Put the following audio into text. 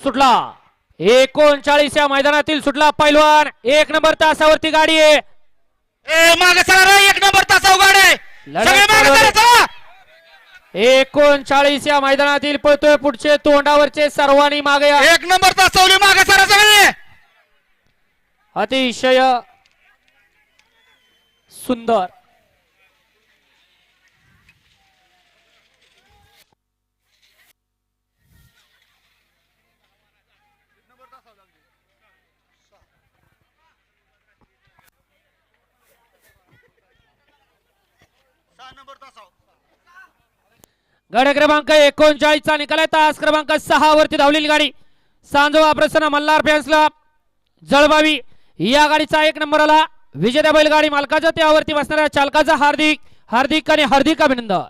सुटला 39 या मैदानातील सुटला पैलवान 1 नंबर तासावरती गाडी आहे मागे सरा 1 नंबर तासावर गाडी आहे सगळे मागे चला 39 या मैदानातील पळतोय पुढचे तोंडावरचे सर्वांनी मागे 1 नंबर तासावली मागे सरा सगळे अतिशय सुंदर गाडी क्रमांक 39 चा निकाल आहे तास क्रमांक 6 वरती धावलेली गाडी सांजोबा प्रसन्न मल्हार फॅन्सला जळबावी या गाडीचा 1 नंबर आला विजेत्या बैलगाडी मालकाचा त्यावरती बसणाऱ्या चालकाचा हार्दिक आणि हार्दिक अभिनंदन।